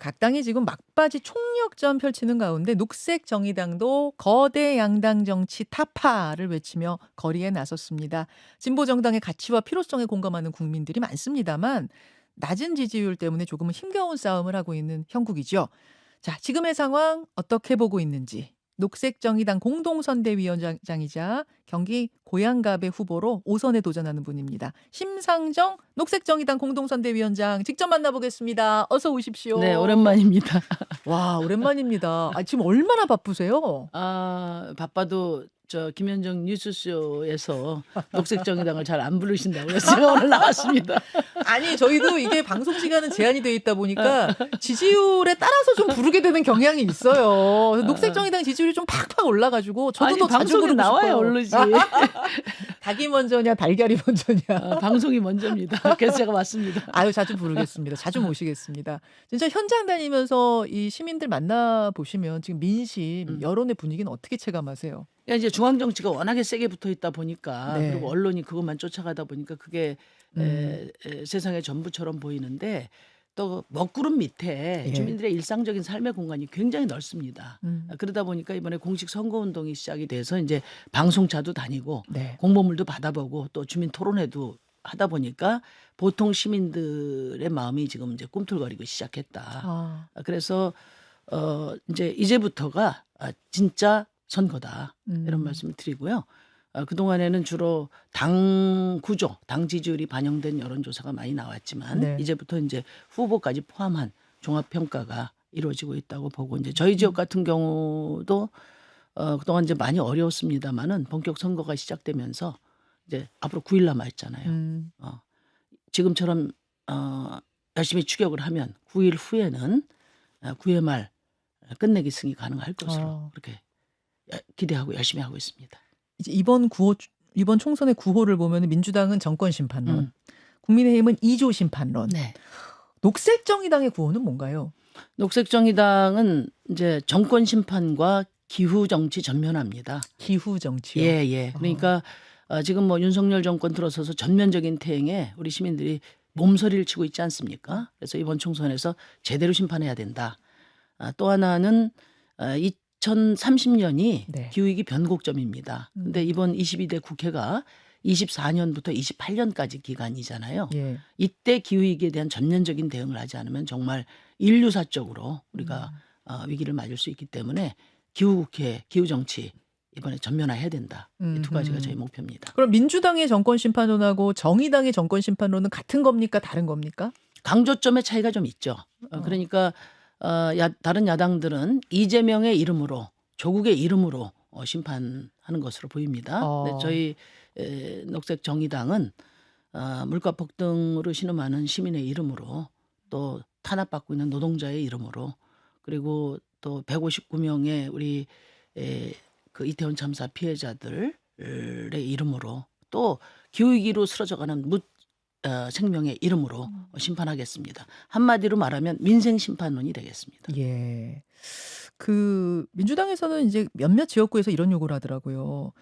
각 당이 지금 막바지 총력전 펼치는 가운데 녹색 정의당도 거대 양당 정치 타파를 외치며 거리에 나섰습니다. 진보 정당의 가치와 필요성에 공감하는 국민들이 많습니다만 낮은 지지율 때문에 조금은 힘겨운 싸움을 하고 있는 형국이죠. 자, 지금의 상황 어떻게 보고 있는지 녹색정의당 공동선대위원장이자 경기 고양갑의 후보로 5선에 도전하는 분입니다. 심상정 녹색정의당 공동선대위원장 직접 만나보겠습니다. 어서 오십시오. 네, 오랜만입니다. 와, 오랜만입니다. 지금 얼마나 바쁘세요? 바빠도 김현정 뉴스쇼에서 녹색정의당을 잘 안 부르신다고 해서 제가 오늘 나왔습니다. 아니, 저희도 이게 방송 시간은 제한이 돼 있다 보니까 지지율에 따라서 좀 부르게 되는 경향이 있어요. 그래서 녹색정의당 지지율이 좀 팍팍 올라가지고 저도 더 자주 방송에 부르고 나와야 싶어요. 오르지. 닭이 먼저냐 달걀이 먼저냐. 방송이 먼저입니다. 그래서 제가 왔습니다. 아유, 자주 부르겠습니다. 자주 모시겠습니다. 진짜 현장 다니면서 이 시민들 만나 보시면 지금 민심, 여론의 분위기는 어떻게 체감하세요? 그러니까 이제 중앙 정치가 워낙에 세게 붙어 있다 보니까 네. 그리고 언론이 그것만 쫓아가다 보니까 그게 세상의 전부처럼 보이는데 또 먹구름 밑에 예. 주민들의 일상적인 삶의 공간이 굉장히 넓습니다. 음. 그러다 보니까 이번에 공식 선거운동이 시작이 돼서 이제 방송차도 다니고 네. 공보물도 받아보고 또 주민 토론회도 하다 보니까 보통 시민들의 마음이 지금 이제 꿈틀거리기 시작했다. 그래서 이제 이제부터가 진짜 선거다 이런 말씀을 드리고요. 그동안에는 주로 당 구조, 당 지지율이 반영된 여론조사가 많이 나왔지만 네. 이제부터 이제 후보까지 포함한 종합평가가 이루어지고 있다고 보고 이제 저희 지역 같은 경우도 그동안 이제 많이 어려웠습니다만은 본격 선거가 시작되면서 이제 앞으로 9일 남아 있잖아요. 지금처럼 열심히 추격을 하면 9일 후에는 9회 말 끝내기 승이 가능할 것으로 그렇게 기대하고 열심히 하고 있습니다. 이제 이번 총선의 구호를 보면 민주당은 정권 심판론, 국민의힘은 2조 심판론. 네. 녹색정의당의 구호는 뭔가요? 녹색정의당은 이제 정권 심판과 기후 정치 전면화입니다. 기후 정치요. 예. 그러니까 지금 뭐 윤석열 정권 들어서서 전면적인 태행에 우리 시민들이 몸서리를 치고 있지 않습니까? 그래서 이번 총선에서 제대로 심판해야 된다. 또 하나는 2030년이 네. 기후위기 변곡점입니다. 근데 이번 22대 국회가 24년부터 28년까지 기간이잖아요. 예. 이때 기후위기에 대한 전면적인 대응을 하지 않으면 정말 인류사적으로 우리가 위기를 맞을 수 있기 때문에 기후국회, 기후정치 이번에 전면화해야 된다. 이 두 가지가 저희 목표입니다. 그럼 민주당의 정권 심판론하고 정의당의 정권 심판론은 같은 겁니까? 다른 겁니까? 강조점의 차이가 좀 있죠. 그러니까 다른 야당들은 이재명의 이름으로 조국의 이름으로 심판하는 것으로 보입니다. 근데 저희 녹색 정의당은 물가 폭등으로 신음하는 시민의 이름으로 또 탄압받고 있는 노동자의 이름으로 그리고 또 159명의 우리 그 이태원 참사 피해자들의 이름으로 또 기후위기로 쓰러져가는 생명의 이름으로 심판하겠습니다. 한마디로 말하면 민생 심판론이 되겠습니다. 예. 그 민주당에서는 이제 몇몇 지역구에서 이런 요구를 하더라고요.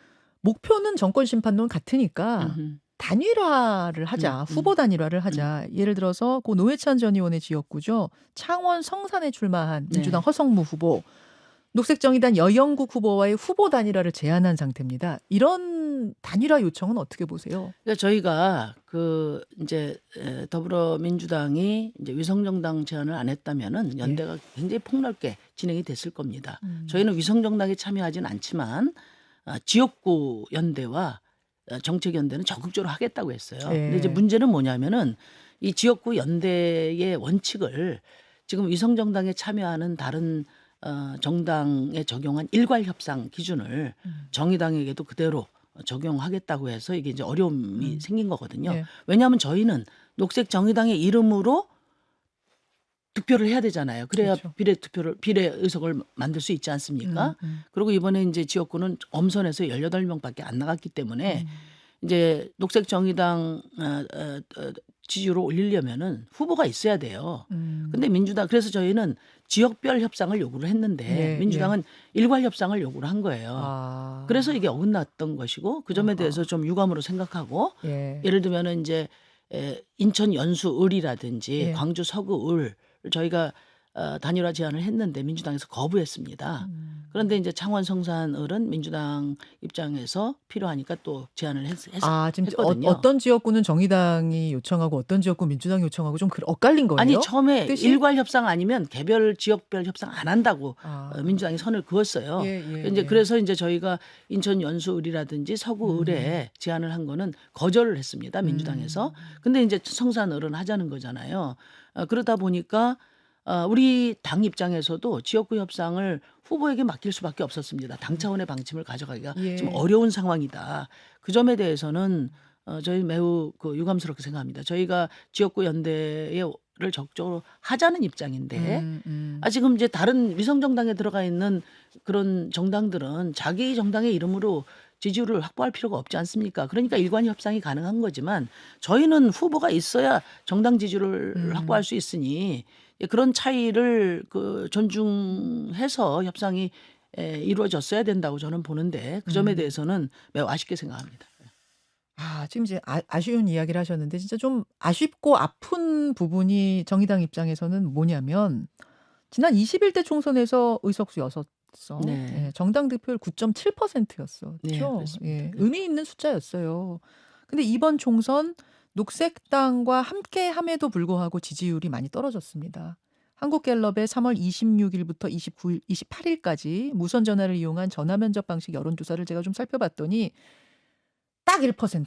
목표는 정권 심판론 같으니까 단일화를 하자. 후보 단일화를 하자. 예를 들어서 고 노회찬 전 의원의 지역구죠. 창원 성산에 출마한 민주당 허성무 후보. 녹색정의당 여영국 후보와의 후보 단일화를 제안한 상태입니다. 이런 단일화 요청은 어떻게 보세요? 그러니까 저희가 이제 더불어민주당이 이제 위성정당 제안을 안 했다면은 연대가 굉장히 폭넓게 진행이 됐을 겁니다. 저희는 위성정당에 참여하진 않지만 지역구 연대와 정책 연대는 적극적으로 하겠다고 했어요. 근데 이제 문제는 뭐냐면은 이 지역구 연대의 원칙을 지금 위성정당에 참여하는 다른 정당에 적용한 일괄협상 기준을 정의당에게도 그대로 적용하겠다고 해서 이게 이제 어려움이 생긴 거거든요. 네. 왜냐하면 저희는 녹색 정의당의 이름으로 득표를 해야 되잖아요. 그래야 그렇죠. 비례 의석을 만들 수 있지 않습니까? 그리고 이번에 이제 지역구는 엄선해서 18명밖에 안 나갔기 때문에 이제 녹색 정의당 지지율을 올리려면은 후보가 있어야 돼요. 근데 민주당 그래서 저희는 지역별 협상을 요구를 했는데 민주당은 일괄 협상을 요구를 한 거예요. 그래서 이게 어긋났던 것이고 그 점에 대해서 좀 유감으로 생각하고 예를 들면은 이제 인천 연수 을이라든지 광주 서구 을 저희가 단일화 제안을 했는데 민주당에서 거부했습니다. 그런데 이제 창원 성산을은 민주당 입장에서 필요하니까 또 제안을 지금 했거든요. 어떤 지역구는 정의당이 요청하고 어떤 지역구 민주당이 요청하고 좀 엇갈린 거예요? 아니 처음에 뜻이? 일괄 협상 아니면 개별 지역별 협상 안 한다고 민주당이 선을 그었어요. 이제 그래서 이제 저희가 인천 연수을이라든지 서구을에 제안을 한 거는 거절을 했습니다. 민주당에서. 근데 이제 성산을은 하자는 거잖아요. 그러다 보니까 우리 당 입장에서도 지역구 협상을 후보에게 맡길 수밖에 없었습니다. 당 차원의 방침을 가져가기가 좀 어려운 상황이다. 그 점에 대해서는 저희 매우 유감스럽게 생각합니다. 저희가 지역구 연대를 적극적으로 하자는 입장인데 지금 이제 다른 위성정당에 들어가 있는 그런 정당들은 자기 정당의 이름으로 지지율을 확보할 필요가 없지 않습니까? 그러니까 일관 협상이 가능한 거지만 저희는 후보가 있어야 정당 지지율을 확보할 수 있으니 그런 차이를 존중해서 협상이 이루어졌어야 된다고 저는 보는데 그 점에 대해서는 매우 아쉽게 생각합니다. 지금 이제 아쉬운 이야기를 하셨는데 진짜 좀 아쉽고 아픈 부분이 정의당 입장에서는 뭐냐면 지난 21대 총선에서 의석수 6석, 정당 득표율 9.7%였어. 네, 그렇죠? 그렇습니다. 의미 있는 숫자였어요. 근데 이번 총선 녹색당과 함께함에도 불구하고 지지율이 많이 떨어졌습니다. 한국갤럽의 3월 26일부터 28일까지 무선 전화를 이용한 전화 면접 방식 여론조사를 제가 좀 살펴봤더니 딱 1%.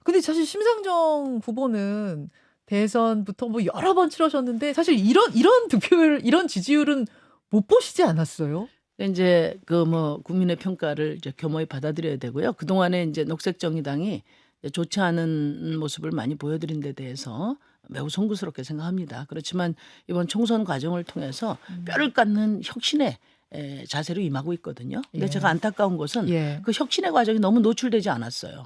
근데 사실 심상정 후보는 대선부터 뭐 여러 번 치러셨는데 사실 이런 득표율, 이런 지지율은 못 보시지 않았어요? 이제 국민의 평가를 이제 겸허히 받아들여야 되고요. 그 동안에 이제 녹색정의당이 좋지 않은 모습을 많이 보여드린 데 대해서 매우 송구스럽게 생각합니다. 그렇지만 이번 총선 과정을 통해서 뼈를 깎는 혁신의 자세로 임하고 있거든요. 근데 제가 안타까운 것은 그 혁신의 과정이 너무 노출되지 않았어요.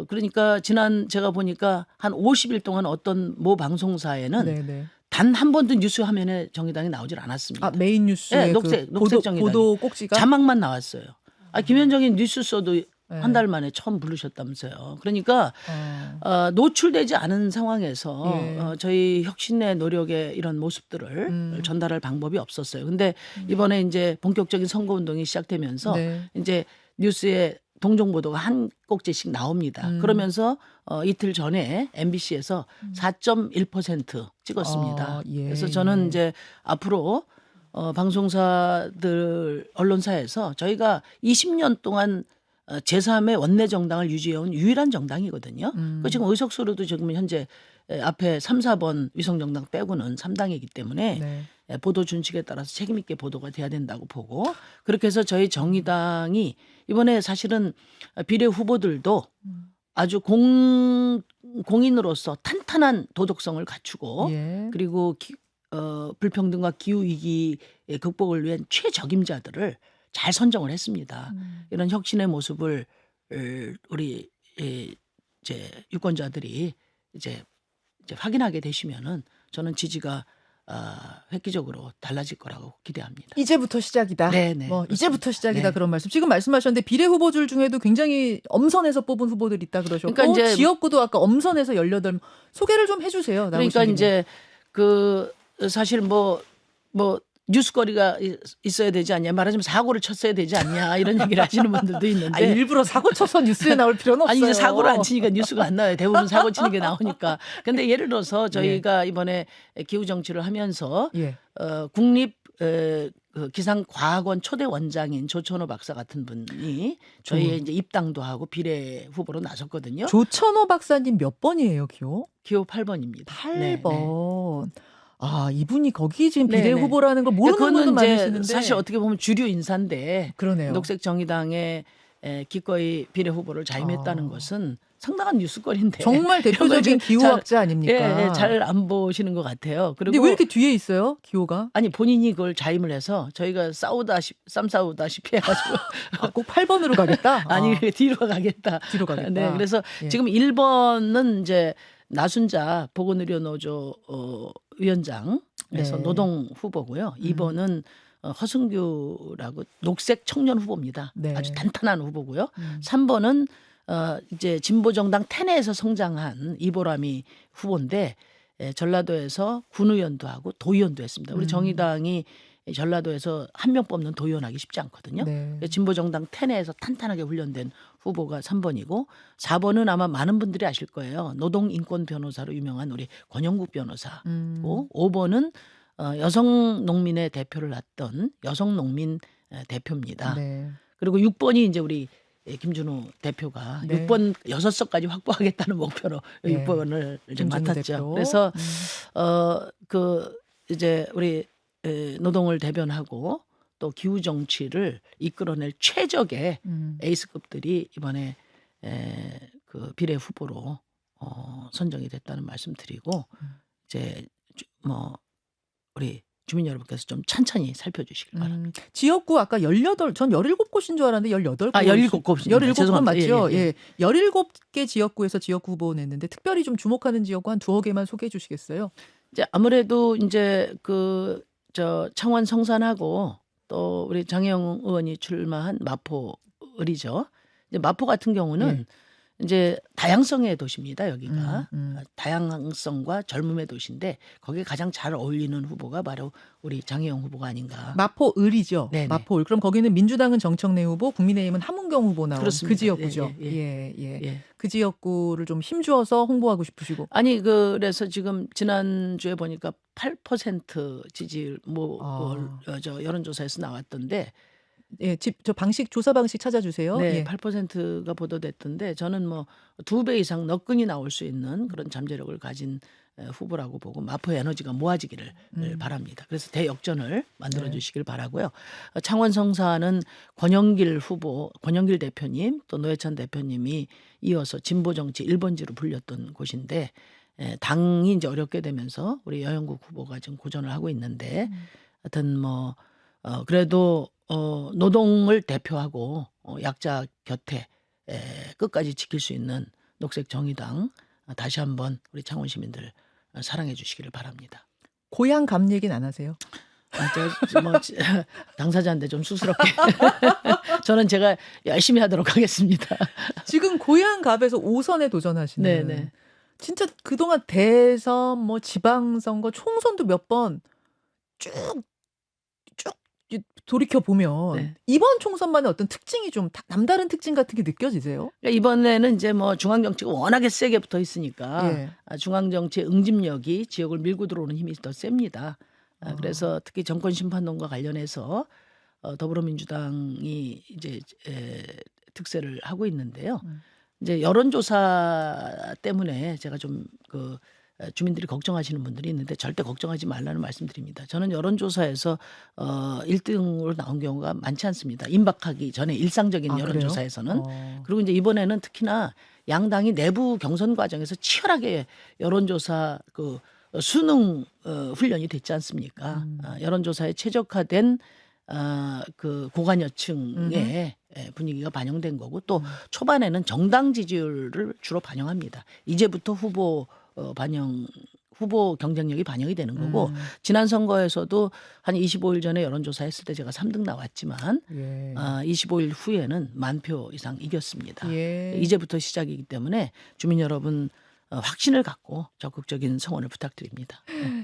그러니까 제가 보니까 한 50일 동안 어떤 모 방송사에는 단 한 번도 뉴스 화면에 정의당이 나오질 않았습니다. 메인 뉴스에 녹색 정의당 보도 꼭지가 자막만 나왔어요. 김현정이 뉴스 써도 한 달 만에 처음 부르셨다면서요. 그러니까 노출되지 않은 상황에서 저희 혁신의 노력의 이런 모습들을 전달할 방법이 없었어요. 근데 이번에 이제 본격적인 선거운동이 시작되면서 이제 뉴스에 동종 보도가 한 꼭지씩 나옵니다. 그러면서 이틀 전에 MBC에서 4.1% 찍었습니다. 그래서 저는 이제 앞으로 방송사들 언론사에서 저희가 20년 동안 제3의 원내 정당을 유지해온 유일한 정당이거든요. 지금 의석수로도 지금 현재 앞에 3, 4번 위성정당 빼고는 3당이기 때문에 보도 준칙에 따라서 책임 있게 보도가 돼야 된다고 보고 그렇게 해서 저희 정의당이 이번에 사실은 비례 후보들도 아주 공인으로서 탄탄한 도덕성을 갖추고 그리고 불평등과 기후위기 극복을 위한 최적임자들을 잘 선정을 했습니다. 이런 혁신의 모습을 우리 이제 유권자들이 이제 확인하게 되시면은 저는 지지가 획기적으로 달라질 거라고 기대합니다. 이제부터 시작이다. 네네. 이제부터 시작이다 그런 말씀. 지금 말씀하셨는데 비례 후보들 중에도 굉장히 엄선해서 뽑은 후보들이 있다 그러셨고 그러니까 이제 지역구도 아까 엄선해서 18 소개를 좀 해주세요. 그러니까 이제 사실 뉴스거리가 있어야 되지 않냐 말하자면 사고를 쳤어야 되지 않냐 이런 얘기를 하시는 분들도 있는데 일부러 사고 쳐서 뉴스에 나올 필요는 없어요. 아니 이제 사고를 안 치니까 뉴스가 안 나와요. 대부분 사고 치는 게 나오니까. 근데 예를 들어서 저희가 이번에 기후 정치를 하면서 국립 기상과학원 초대 원장인 조천호 박사 같은 분이 저희의 이제 입당도 하고 비례 후보로 나섰거든요. 조천호 박사님 몇 번이에요, 기호? 기호 8번입니다. 8번. 이분이 거기 지금 비례 후보라는 걸 모르는 분도 많으시는데 사실 어떻게 보면 주류 인사인데 그러네요. 녹색정의당에 기꺼이 비례 후보를 자임했다는 것은 상당한 뉴스거리인데 정말 대표적인 기후학자 아닙니까? 잘 안 보시는 것 같아요. 그리고 근데 왜 이렇게 뒤에 있어요? 기호가? 아니 본인이 그걸 자임을 해서 저희가 쌈 싸우다시피 해가지고 꼭 8번으로 가겠다? 아니 뒤로 가겠다. 뒤로 가겠다. 네, 그래서 지금 1번은 이제 나순자 보건의료노조 위원장에서 노동 후보고요. 2번은 허승규라고 녹색 청년 후보입니다. 아주 탄탄한 후보고요. 3번은 이제 진보정당 텐에서 성장한 이보람이 후보인데 전라도에서 군의원도 하고 도의원도 했습니다. 우리 음. 정의당이 전라도에서 한 명 뽑는 도의원하기 쉽지 않거든요. 네. 진보정당 텐에서 탄탄하게 훈련된 후보가 3번이고 4번은 아마 많은 분들이 아실 거예요. 노동인권 변호사로 유명한 우리 권영국 변호사고 음. 5번은 여성 농민의 대표를 했던 여성 농민 대표입니다. 네. 그리고 6번이 이제 우리 김준우 대표가 네. 6번 6석까지 확보하겠다는 목표로 네. 6번을 이제 김준우 맡았죠. 대표. 그래서 그 이제 우리 노동을 대변하고 또 기후 정치를 이끌어낼 최적의 에이스급들이 이번에 그 비례 후보로 선정이 됐다는 말씀드리고 이제 뭐 우리 주민 여러분께서 좀 천천히 살펴주시길 바랍니다. 지역구 아까 18, 전 17곳인 줄 알았는데 18곳. 아, 17곳입니다. 17곳 죄송합니다. 맞죠? 예, 예, 예. 17개 지역구에서 지역구 후보 냈는데 특별히 좀 주목하는 지역구 한 두어 개만 소개해 주시겠어요? 이제 아무래도 이제 그 창원 성산하고 또 우리 장혜영 의원이 출마한 마포을이죠. 이제 마포 같은 경우는 이제 다양성의 도시입니다. 여기가 다양성과 젊음의 도시인데 거기에 가장 잘 어울리는 후보가 바로 우리 장혜영 후보가 아닌가. 마포을이죠. 네네. 마포을. 그럼 거기는 민주당은 정청래 후보, 국민의힘은 함은경 후보 나온 그렇습니다. 그 지역구죠. 예. 그 지역구를 좀 힘주어서 홍보하고 싶으시고. 아니 그래서 지금 지난주에 보니까 8% 지지율 여론조사에서 나왔던데 예, 저 방식 조사 방식 찾아주세요. 네, 예. 8%가 보도됐던데 저는 뭐 2배 이상 너끈히 나올 수 있는 그런 잠재력을 가진 후보라고 보고 마포의 에너지가 모아지기를 바랍니다. 그래서 대역전을 만들어 주시길 바라고요. 창원 성사는 권영길 후보, 권영길 대표님 또 노회찬 대표님이 이어서 진보 정치 1번지로 불렸던 곳인데 당이 이제 어렵게 되면서 우리 여영국 후보가 지금 고전을 하고 있는데 하여튼 뭐 그래도 노동을 대표하고 약자 곁에 끝까지 지킬 수 있는 녹색 정의당 다시 한번 우리 창원 시민들 사랑해 주시기를 바랍니다. 고향 감 얘기는 안 하세요? 뭐 당사자인데 좀 쑥스럽게 저는 제가 열심히 하도록 하겠습니다. 지금 고향 갑에서 5선에 도전하시는. 네네. 진짜 그동안 대선, 뭐 지방선거, 총선도 몇 번 쭉 돌이켜 보면 네. 이번 총선만의 어떤 특징이 좀 남다른 특징 같은 게 느껴지세요? 그러니까 이번에는 이제 뭐 중앙 정치가 워낙에 세게 붙어 있으니까 예. 중앙 정치의 응집력이 지역을 밀고 들어오는 힘이 더 셉니다. 그래서 특히 정권 심판론과 관련해서 더불어민주당이 이제 특세를 하고 있는데요. 이제 여론조사 때문에 제가 좀 주민들이 걱정하시는 분들이 있는데 절대 걱정하지 말라는 말씀드립니다. 저는 여론조사에서 1등으로 나온 경우가 많지 않습니다. 임박하기 전에 일상적인 여론조사에서는. 그리고 이제 이번에는 특히나 양당이 내부 경선 과정에서 치열하게 여론조사 수능 훈련이 됐지 않습니까? 여론조사에 최적화된 그 고관여층의 분위기가 반영된 거고 또 초반에는 정당 지지율을 주로 반영합니다. 이제부터 후보 경쟁력이 반영이 되는 거고 지난 선거에서도 한 25일 전에 여론조사 했을 때 제가 3등 나왔지만 25일 후에는 10,000표 이상 이겼습니다. 이제부터 시작이기 때문에 주민 여러분 확신을 갖고 적극적인 성원을 부탁드립니다.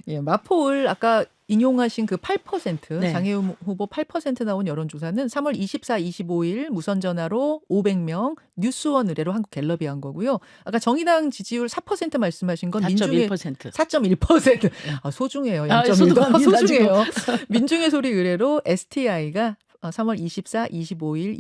예, 마포을 아까 인용하신 그 8% 네. 장혜영 후보 8% 나온 여론조사는 3월 24, 25일 무선 전화로 500명 뉴스원 의뢰로 한국갤럽이 한 거고요. 아까 정의당 지지율 4% 말씀하신 건 민중의 4.1%. 4.1%. 아, 소중해요. 0.1도 소중합니다, 소중해요. 민중의 소리 의뢰로 STI가 3월 24, 25일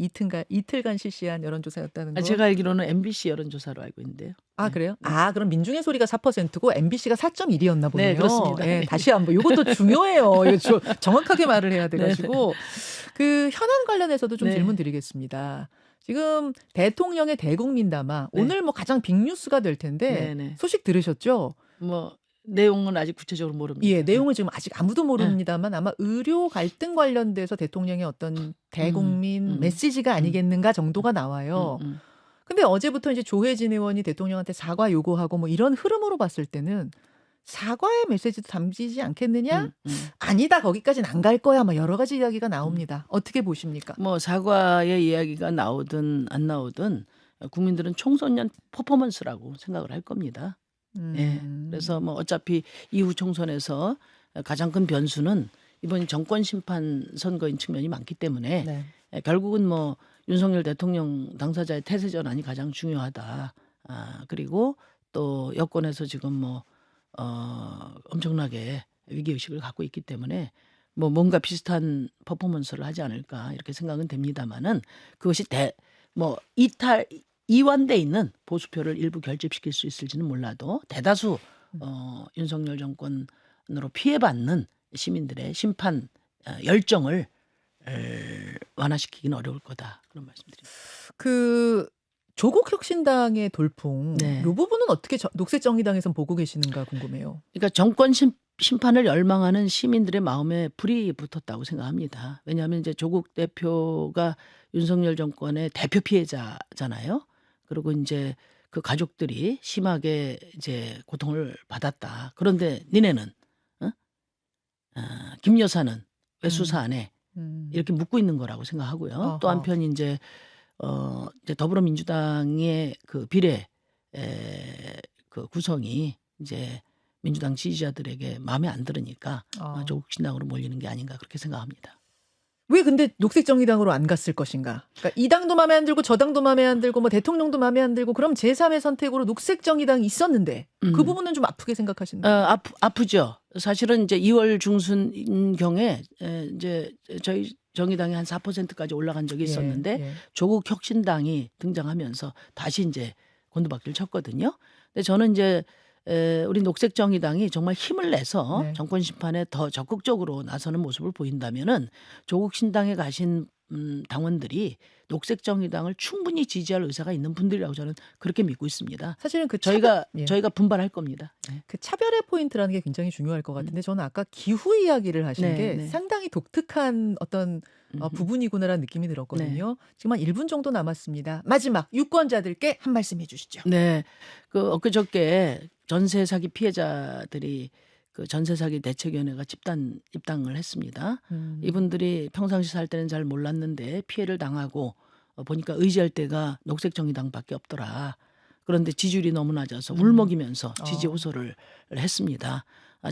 이틀간 실시한 여론조사였다는 거. 제가 알기로는 MBC 여론조사로 알고 있는데요. 아, 그래요? 그럼 민중의 소리가 4%고 MBC가 4.1이었나 보네요. 네, 그렇습니다. 네, 다시 한번. 이것도 중요해요. 이거 정확하게 말을 해야 돼가지고. 그 현안 관련해서도 좀 질문 드리겠습니다. 지금 대통령의 대국민담화 오늘 뭐 가장 빅뉴스가 될 텐데 소식 들으셨죠? 뭐 내용은 아직 구체적으로 모릅니다. 예, 내용을 지금 아직 아무도 모릅니다만 아마 의료 갈등 관련돼서 대통령의 어떤 대국민 메시지가 아니겠는가 정도가 나와요. 근데 어제부터 이제 조혜진 의원이 대통령한테 사과 요구하고 뭐 이런 흐름으로 봤을 때는 사과의 메시지도 담기지 않겠느냐? 아니다, 거기까지는 안 갈 거야. 막 여러 가지 이야기가 나옵니다. 어떻게 보십니까? 뭐 사과의 이야기가 나오든 안 나오든 국민들은 총선년 퍼포먼스라고 생각을 할 겁니다. 예. 그래서 뭐 어차피 이후 총선에서 가장 큰 변수는 이번 정권 심판 선거인 측면이 많기 때문에 네. 결국은 뭐 윤석열 대통령 당사자의 태세 전환이 가장 중요하다. 그리고 또 여권에서 지금 뭐 엄청나게 위기 의식을 갖고 있기 때문에 뭐 뭔가 비슷한 퍼포먼스를 하지 않을까 이렇게 생각은 됩니다만은 그것이 이완돼 있는 보수표를 일부 결집시킬 수 있을지는 몰라도 대다수 윤석열 정권으로 피해받는 시민들의 심판 열정을 완화시키기는 어려울 거다 그런 말씀드립니다. 그 조국 혁신당의 돌풍, 네. 이 부분은 어떻게 녹색정의당에선 보고 계시는가 궁금해요. 그러니까 정권 심판을 열망하는 시민들의 마음에 불이 붙었다고 생각합니다. 왜냐하면 이제 조국 대표가 윤석열 정권의 대표 피해자잖아요. 그리고 이제 그 가족들이 심하게 이제 고통을 받았다. 그런데 니네는 김 여사는 왜 수사 안 해? 이렇게 묻고 있는 거라고 생각하고요. 어허. 또 한편 이제 더불어민주당의 그 비례 그 구성이 이제 민주당 지지자들에게 마음에 안 들으니까 조국 신당으로 몰리는 게 아닌가 그렇게 생각합니다. 왜 근데 녹색정의당으로 안 갔을 것인가? 그러니까 이 당도 마음에 안 들고 저 당도 마음에 안 들고 뭐 대통령도 마음에 안 들고 그럼 제3의 선택으로 녹색정의당이 있었는데 그 부분은 좀 아프게 생각하시나요? 아프죠. 사실은 이제 2월 중순경에 이제 저희 정의당이 한 4%까지 올라간 적이 있었는데 예. 조국 혁신당이 등장하면서 다시 이제 곤두박질을 쳤거든요. 근데 저는 이제 우리 녹색정의당이 정말 힘을 내서 네. 정권 심판에 더 적극적으로 나서는 모습을 보인다면은 조국 신당에 가신 당원들이 녹색정의당을 충분히 지지할 의사가 있는 분들이라고 저는 그렇게 믿고 있습니다. 사실은 그 저희가 예. 분발할 겁니다. 네. 그 차별의 포인트라는 게 굉장히 중요할 것 같은데 저는 아까 기후 이야기를 하신 네, 게 네. 상당히 독특한 어떤 부분이구나라는 느낌이 들었거든요. 지금 한 1분 정도 남았습니다. 마지막 유권자들께 한 말씀 해주시죠. 네, 그 엊그저께 전세 사기 피해자들이 그 전세 사기 대책위원회가 집단 입당을 했습니다. 이분들이 평상시 살 때는 잘 몰랐는데 피해를 당하고 보니까 의지할 때가 녹색정의당밖에 없더라. 그런데 지지율이 너무 낮아서 울먹이면서 지지 호소를 했습니다.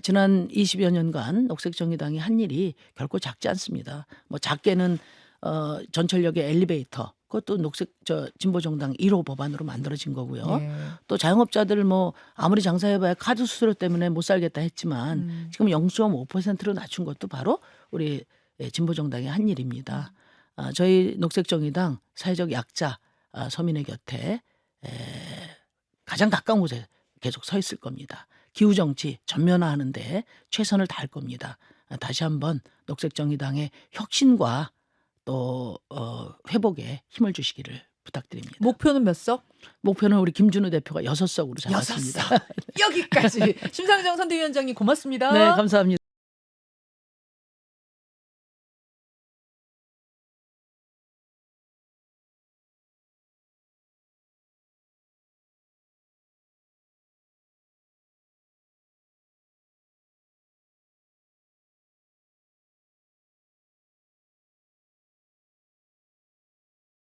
지난 20여 년간 녹색정의당이 한 일이 결코 작지 않습니다. 뭐 작게는 전철역의 엘리베이터 그것도 진보정당 1호 법안으로 만들어진 거고요. 예. 또 자영업자들 뭐 아무리 장사해봐야 카드 수수료 때문에 못 살겠다 했지만 지금 0.5%로 낮춘 것도 바로 우리 진보정당의 한 일입니다. 저희 녹색정의당 사회적 약자 서민의 곁에 가장 가까운 곳에 계속 서 있을 겁니다. 기후정치 전면화하는데 최선을 다할 겁니다. 다시 한번 녹색정의당의 혁신과 또 회복에 힘을 주시기를 부탁드립니다. 목표는 몇 석? 목표는 우리 김준우 대표가 6석으로 잡았습니다. 6석. 여기까지. 심상정 선대위원장님 고맙습니다. 네, 감사합니다.